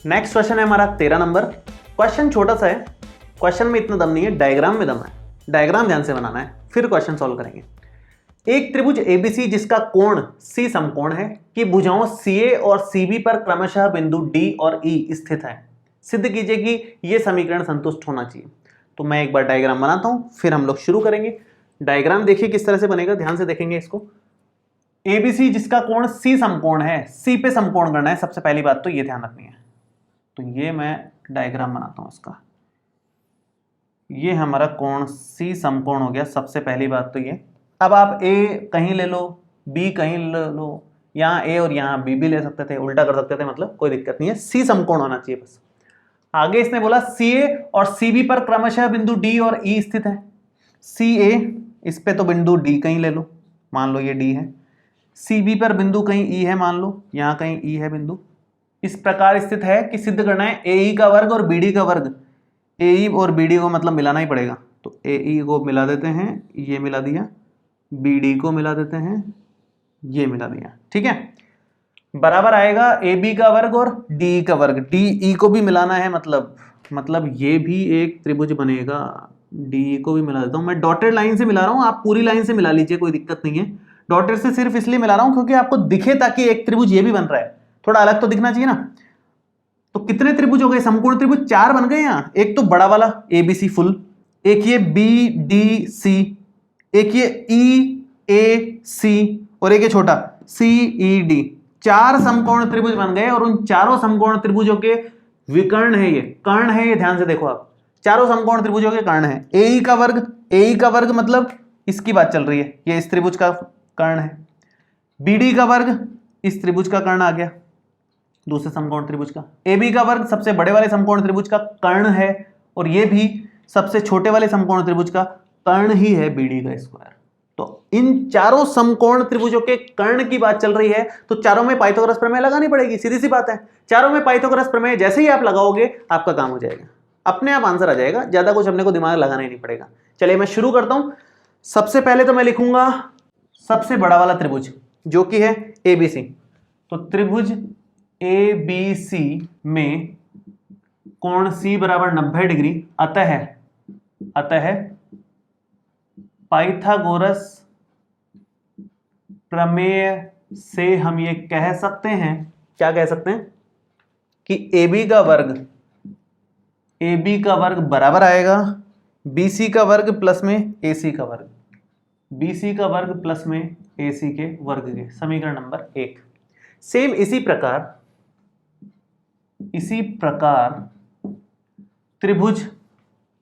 Next question है हमारा 13 number. Question छोटा सा है, क्वेश्चन में इतना दम नहीं है, डायग्राम में दम है। डायग्राम ध्यान से बनाना है, फिर क्वेश्चन सॉल्व करेंगे। एक त्रिभुज एबीसी जिसका कोण सी समकोण है कि भुजाओं सीए और सीबी पर क्रमशः बिंदु डी और ई स्थित है, सिद्ध कीजिए कि यह समीकरण संतुष्ट होना चाहिए। तो मैं एक बार डायग्राम बनाता हूं, फिर हम लोग शुरू करेंगे। डायग्राम देखिए किस तरह से बनेगा, ध्यान से देखेंगे इसको। एबीसी जिसका कोण सी समकोण है, सी पे समकोण करना है, सबसे पहली बात तो ये ध्यान रखनी है। तो ये मैं डायग्राम बनाता हूं इसका। ये हमारा कोण सी समकोण हो गया, सबसे पहली बात तो ये। अब आप ए कहीं ले लो, बी कहीं ले लो, यहाँ ए और यहाँ बी भी ले सकते थे, उल्टा कर सकते थे, मतलब कोई दिक्कत नहीं है, सी समकोण होना चाहिए बस। आगे इसने बोला सी ए और सी बी पर क्रमशः बिंदु डी और ई स्थित है। सी ए, इस पे तो बिंदु डी कहीं ले लो, मान लो ये डी है। सी बी पर बिंदु कहीं ई है, मान लो यहाँ कहीं ई है बिंदु। इस प्रकार स्थित है कि सिद्ध करना है ए ई का वर्ग और बी डी का वर्ग। ए ई और बी डी को मतलब मिलाना ही पड़ेगा, तो ए ई को मिला देते हैं, ये मिला दिया, बी डी को मिला देते हैं, ये मिला दिया, ठीक है। बराबर आएगा ए बी का वर्ग और डी का वर्ग। डी ई को भी मिलाना है, मतलब ये भी एक त्रिभुज बनेगा। डी ई को भी मिला देता हूं, मैं डॉटेड लाइन से मिला रहा हूं, आप पूरी लाइन से मिला लीजिए, कोई दिक्कत नहीं है। डॉटेड से सिर्फ इसलिए मिला रहा हूं क्योंकि आपको दिखे, ताकि एक त्रिभुज ये भी बन रहा है, थोड़ा अलग तो दिखना चाहिए ना। तो कितने त्रिभुज हो गए, समकोण त्रिभुज 4 बन गए यहाँ। एक तो बड़ा वाला ए बी सी फुल, एक ये बी डी सी, एक ये ई ए सी, और एक ये छोटा सी ई डी। 4 समकोण त्रिभुज बन गए, और उन चारों समकोण त्रिभुजों के विकर्ण है, ये कर्ण है, ये ध्यान से देखो आप, चारों समकोण त्रिभुजों के कर्ण है। ए ई का वर्ग मतलब इसकी बात चल रही है, ये इस त्रिभुज का कर्ण है। बी डी का वर्ग इस त्रिभुज का कर्ण आ गया, दूसरे समकोण त्रिभुज का। ए बी का वर्ग सबसे बड़े वाले समकोण त्रिभुज का कर्ण है, और ये भी सबसे छोटे वाले समकोण त्रिभुज का कर्ण ही है, बी डी का स्क्वायर। तो इन चारों समकोण त्रिभुजों के कर्ण की बात चल रही है, तो चारों में पाइथागोरस प्रमेय लगानी पड़ेगी, सीधी सी बात है। चारों में पाइथागोरस प्रमेय जैसे ही आप लगाओगे आपका काम हो जाएगा, अपने आप आंसर आ जाएगा, ज्यादा कुछ अपने को दिमाग लगाना ही नहीं पड़ेगा। चलिए मैं शुरू करता हूं। सबसे पहले तो मैं लिखूंगा सबसे बड़ा वाला त्रिभुज जो कि है एबीसी। तो त्रिभुज ए बी सी में कोण सी बराबर 90 डिग्री, अतः पाइथागोरस प्रमेय से हम ये कह सकते हैं, क्या कह सकते हैं, कि AB का वर्ग बराबर आएगा BC का वर्ग प्लस में AC का वर्ग, BC का वर्ग प्लस में AC के वर्ग के। समीकरण नंबर 1। सेम इसी प्रकार त्रिभुज,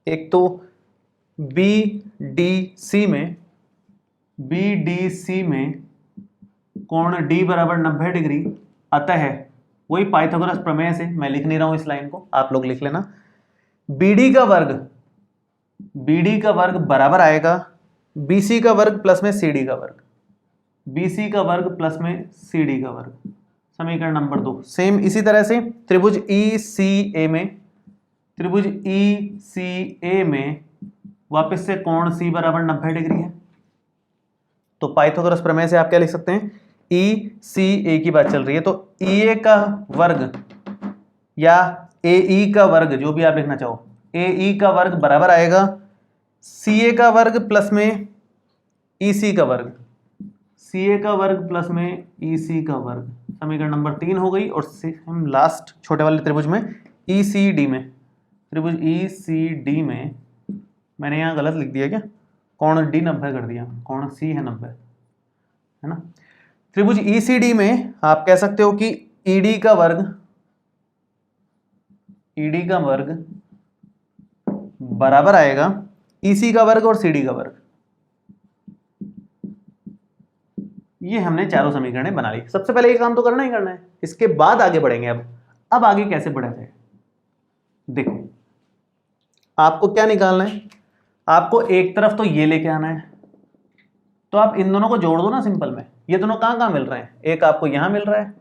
एक तो BDC में कोण D बराबर 90 डिग्री, अतः वही पाइथागोरस प्रमेय से, मैं लिख नहीं रहा हूं इस लाइन को, आप लोग लिख लेना। BD का वर्ग बराबर आएगा BC का वर्ग प्लस में CD का वर्ग, BC का वर्ग प्लस में CD का वर्ग। समीकरण नंबर 2। सेम इसी तरह से त्रिभुज ECA में वापस से कोण C बराबर 90 डिग्री है, तो पाइथागोरस प्रमेय से आप क्या लिख सकते हैं, ECA की बात चल रही है, तो EA का वर्ग या AE का वर्ग, जो भी आप लिखना चाहो, AE का वर्ग बराबर आएगा CA का वर्ग प्लस में EC का वर्ग, CA का वर्ग प्लस में EC का वर्ग। समीकरण नंबर 3 हो गई। और हम लास्ट छोटे वाले त्रिभुज में त्रिभुज ECD में मैंने यहाँ गलत लिख दिया क्या, कोण D 90 कर दिया, कोण C है 90, है ना। त्रिभुज ECD में आप कह सकते हो कि ED का वर्ग बराबर आएगा EC का वर्ग और CD का वर्ग। ये हमने चारों समीकरणें बना ली। सबसे पहले ये काम तो करना ही करना है, इसके बाद आगे बढ़ेंगे। अब आगे कैसे बढ़ा जाए, देखो आपको क्या निकालना है, आपको एक तरफ तो ये लेके आना है, तो आप इन दोनों को जोड़ दो ना सिंपल में। ये दोनों कहाँ मिल रहे हैं, एक आपको यहां मिल रहा है,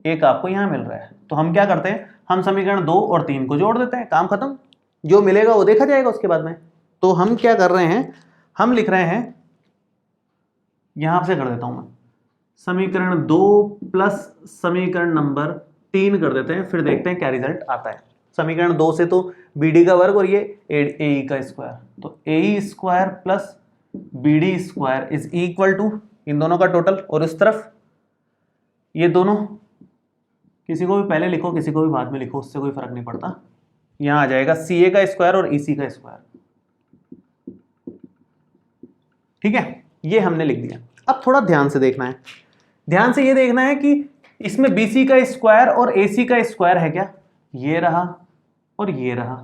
एक आपको यहां मिल रहा है, तो हम क्या करते हैं, हम समीकरण 2 और 3 को जोड़ देते हैं, काम खत्म। जो मिलेगा वो देखा जाएगा उसके बाद में। तो हम क्या कर रहे हैं, हम लिख रहे हैं, यहां से कर देता हूं मैं, समीकरण 2 प्लस समीकरण नंबर 3 कर देते हैं, फिर देखते हैं क्या रिजल्ट आता है। समीकरण 2 से तो BD का वर्ग और ये AE का स्क्वायर, तो AE square plus BD square is equal to इन दोनों का टोटल, और इस तरफ ये दोनों, किसी को भी पहले लिखो किसी को भी बाद में लिखो, उससे कोई फर्क नहीं पड़ता। यहां आ जाएगा CA का स्क्वायर और EC का स्क्वायर, ठीक है, ये हमने लिख दिया। अब थोड़ा ध्यान से देखना है, ध्यान से ये देखना है कि इसमें BC का स्क्वायर और AC का स्क्वायर है क्या, ये रहा और ये रहा।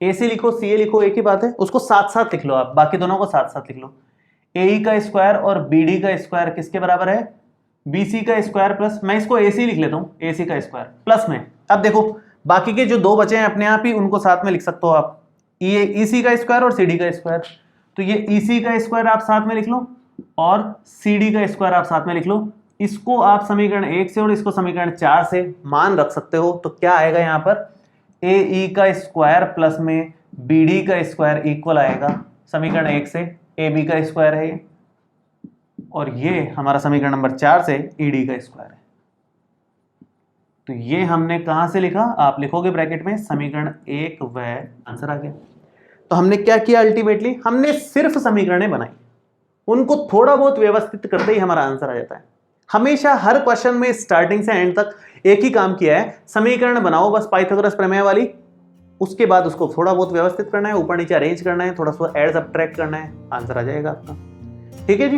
AC लिखो CA लिखो एक ही बात है, उसको साथ साथ लिख लो आप, बाकी दोनों को साथ साथ लिख लो। AE का स्क्वायर और BD का स्क्वायर किसके बराबर है, BC का स्क्वायर प्लस, मैं इसको AC लिख लेता हूं, AC का स्क्वायर प्लस में। अब देखो बाकी के जो दो बचे हैं अपने आप ही उनको साथ में लिख सकते हो आप, ये EC का स्क्वायर और CD का स्क्वायर, तो ये EC का स्क्वायर आप साथ में लिख लो और CD का स्क्वायर आप साथ में लिख लो। इसको आप समीकरण 1 से और इसको समीकरण 4 से मान रख सकते हो, तो क्या आएगा यहाँ पर, AE का स्क्वायर प्लस में BD का स्क्वायर इक्वल आएगा समीकरण 1 से AB का स्क्वायर है ये, और ये हमारा समीकरण नंबर 4 से ED का स्क्वायर है। तो ये हमने कहां से लिखा, आप लिखोगे ब्रैकेट में समीकरण 1 व आंसर आ गया। तो हमने क्या किया, अल्टीमेटली हमने सिर्फ समीकरणें बनाई, उनको थोड़ा बहुत व्यवस्थित करते ही हमारा आंसर आ जाता है। हमेशा हर क्वेश्चन में स्टार्टिंग से एंड तक एक ही काम किया है, समीकरण बनाओ बस पाइथागोरस प्रमेय वाली, उसके बाद उसको थोड़ा बहुत व्यवस्थित करना है, ऊपर नीचे अरेंज करना है, थोड़ा सा ऐड सब्ट्रैक्ट करना है, आंसर आ जाएगा आपका। ठीक है जी।